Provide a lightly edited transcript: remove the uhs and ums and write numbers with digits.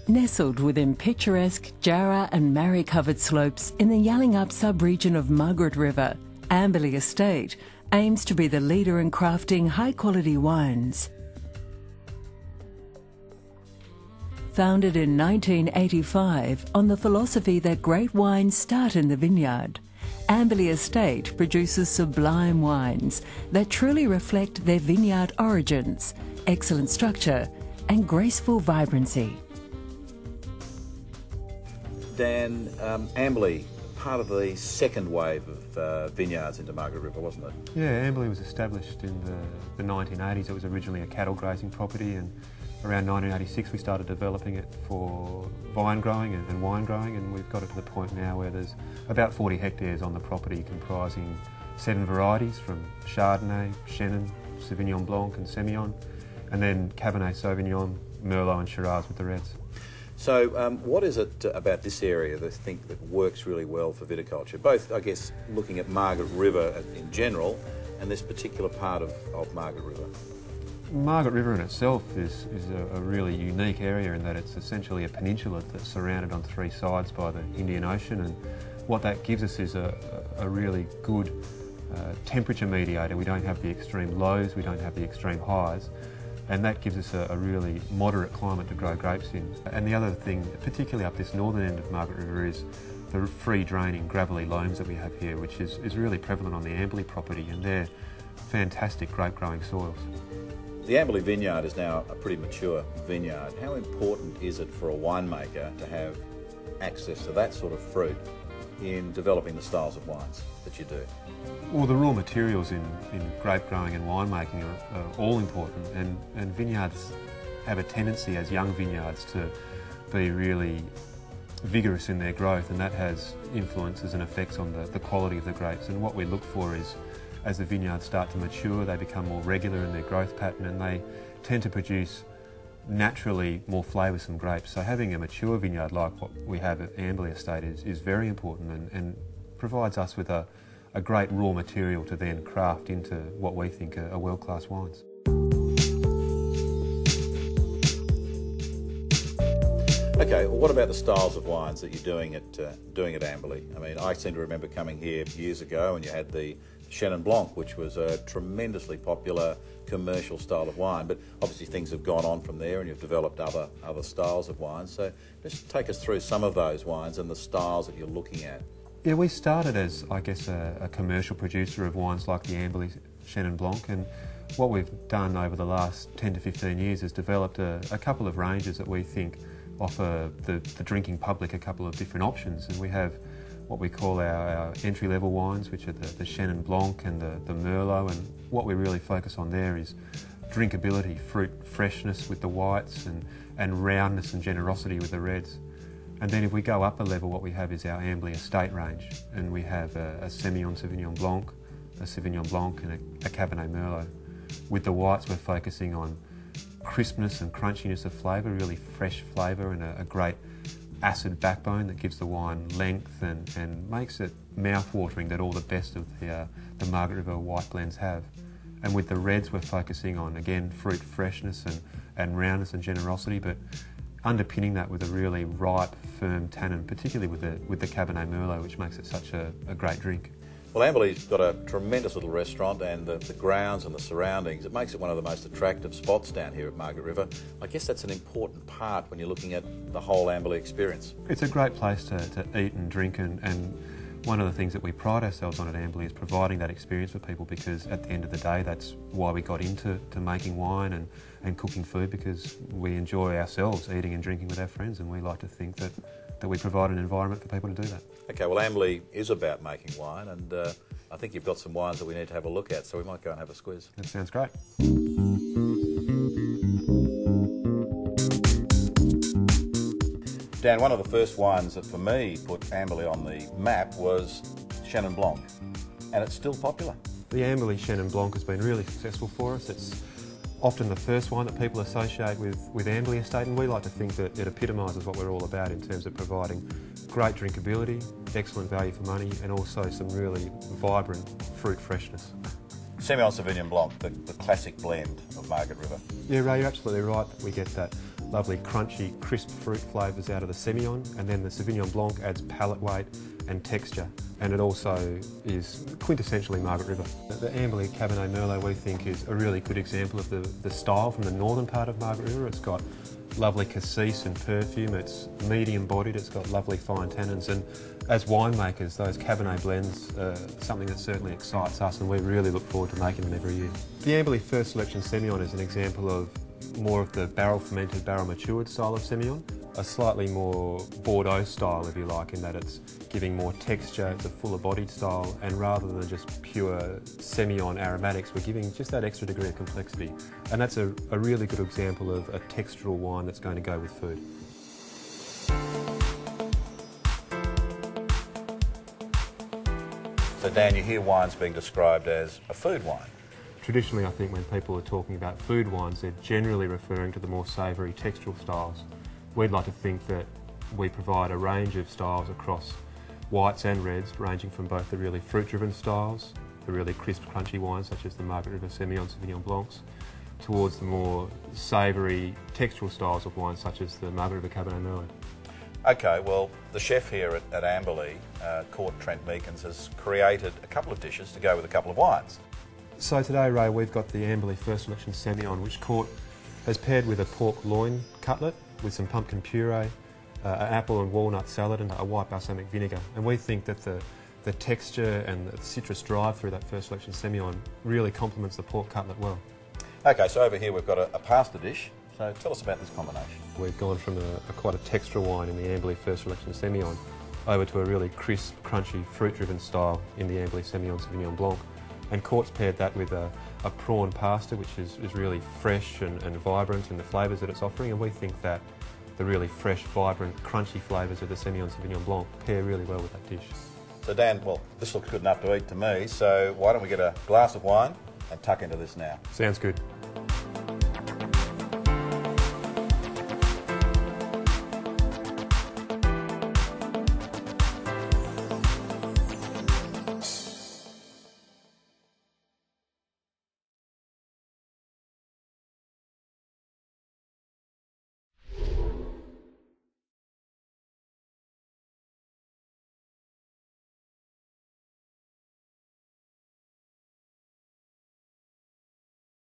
Nestled within picturesque Jarrah and Marri-covered slopes in the Yallingup sub-region of Margaret River, Amberley Estate aims to be the leader in crafting high-quality wines. Founded in 1985 on the philosophy that great wines start in the vineyard, Amberley Estate produces sublime wines that truly reflect their vineyard origins, excellent structure and graceful vibrancy. Dan, Amberley, part of the second wave of vineyards into Margaret River, wasn't it? Yeah, Amberley was established in the 1980s. It was originally a cattle grazing property, and around 1986 we started developing it for vine growing and wine growing, and we've got it to the point now where there's about 40 hectares on the property comprising 7 varieties from Chardonnay, Chenin, Sauvignon Blanc and Semillon, and then Cabernet Sauvignon, Merlot and Shiraz with the reds. So what is it about this area that I think that works really well for viticulture? Both, I guess, looking at Margaret River in general and this particular part of Margaret River. Margaret River in itself is a really unique area in that it's essentially a peninsula that's surrounded on 3 sides by the Indian Ocean, and what that gives us is a really good temperature mediator. We don't have the extreme lows, we don't have the extreme highs, and that gives us a really moderate climate to grow grapes in. And the other thing, particularly up this northern end of Margaret River, is the free draining gravelly loams that we have here, which is really prevalent on the Amberley property, and they're fantastic grape growing soils. The Amberley vineyard is now a pretty mature vineyard. How important is it for a winemaker to have access to that sort of fruit in developing the styles of wines that you do? Well, the raw materials in grape growing and winemaking are all important, and vineyards have a tendency as young vineyards to be really vigorous in their growth, and that has influences and effects on the quality of the grapes. And what we look for is, as the vineyards start to mature, they become more regular in their growth pattern, and they tend to produce naturally more flavoursome grapes. So having a mature vineyard like what we have at Amberley Estate is very important, and provides us with a great raw material to then craft into what we think are world-class wines. Okay, well, what about the styles of wines that you're doing at Amberley? I mean, I seem to remember coming here years ago and you had the Chenin Blanc, which was a tremendously popular commercial style of wine, but obviously things have gone on from there and you've developed other styles of wines. So just take us through some of those wines and the styles that you're looking at. Yeah, we started as, I guess, a commercial producer of wines like the Amberley Chenin Blanc, and what we've done over the last 10 to 15 years is developed a couple of ranges that we think offer the drinking public a couple of different options. And we have what we call our entry-level wines, which are the Chenin Blanc and the Merlot, and what we really focus on there is drinkability, fruit freshness with the whites, and roundness and generosity with the reds. And then if we go up a level, what we have is our Amberley Estate range, and we have a Semillon Sauvignon Blanc, a Sauvignon Blanc and a Cabernet Merlot. With the whites we're focusing on crispness and crunchiness of flavour, really fresh flavour, and a great acid backbone that gives the wine length and makes it mouth-watering that all the best of the Margaret River white blends have. And with the reds we're focusing on, again, fruit freshness and roundness and generosity, but underpinning that with a really ripe, firm tannin, particularly with the Cabernet Merlot, which makes it such a great drink. Well, Amberley's got a tremendous little restaurant, and the grounds and the surroundings, it makes it one of the most attractive spots down here at Margaret River. I guess that's an important part when you're looking at the whole Amberley experience. It's a great place to eat and drink, and one of the things that we pride ourselves on at Amberley is providing that experience for people, because at the end of the day that's why we got into making wine and cooking food, because we enjoy ourselves eating and drinking with our friends, and we like to think that we provide an environment for people to do that. Okay, well, Amberley is about making wine, and I think you've got some wines that we need to have a look at, so we might go and have a squiz. That sounds great. Dan, one of the first wines that for me put Amberley on the map was Chenin Blanc, and it's still popular. The Amberley Chenin Blanc has been really successful for us. It's often the first wine that people associate with Amberley Estate, and we like to think that it epitomises what we're all about in terms of providing great drinkability, excellent value for money, and also some really vibrant fruit freshness. Semillon Sauvignon Blanc, the classic blend of Margaret River. Yeah, Ray, you're absolutely right that we get that lovely crunchy, crisp fruit flavours out of the Semillon, and then the Sauvignon Blanc adds palate weight and texture, and it also is quintessentially Margaret River. The Amberley Cabernet Merlot we think is a really good example of the style from the northern part of Margaret River. It's got lovely cassis and perfume, it's medium bodied, it's got lovely fine tannins, and as winemakers those Cabernet blends are something that certainly excites us, and we really look forward to making them every year. The Amberley First Selection Semillon is an example of more of the barrel fermented, barrel matured style of Semillon, a slightly more Bordeaux style if you like, in that it's giving more texture, it's a fuller bodied style, and rather than just pure Semillon aromatics, we're giving just that extra degree of complexity. And that's a really good example of a textural wine that's going to go with food. So Dan, you hear wines being described as a food wine. Traditionally, I think when people are talking about food wines, they're generally referring to the more savoury textural styles. We'd like to think that we provide a range of styles across whites and reds, ranging from both the really fruit-driven styles, the really crisp, crunchy wines such as the Margaret River Semillon, Sauvignon Blancs, towards the more savoury textural styles of wines such as the Margaret River Cabernet Merlot. Okay, well, the chef here at Amberley, Court Trent Meekins, has created a couple of dishes to go with a couple of wines. So today, Ray, we've got the Amberley First Selection Semillon, which Court has paired with a pork loin cutlet with some pumpkin puree, an apple and walnut salad, and a white balsamic vinegar. And we think that the texture and the citrus drive through that First Selection Semillon really complements the pork cutlet well. Okay, so over here we've got a pasta dish. So tell us about this combination. We've gone from quite a textural wine in the Amberley First Selection Semillon over to a really crisp, crunchy, fruit-driven style in the Amberley Semillon Sauvignon Blanc. And Court's paired that with a prawn pasta, which is really fresh and vibrant in the flavours that it's offering, and we think that the really fresh, vibrant, crunchy flavours of the Semillon Sauvignon Blanc pair really well with that dish. So Dan, well, this looks good enough to eat to me, so why don't we get a glass of wine and tuck into this now? Sounds good.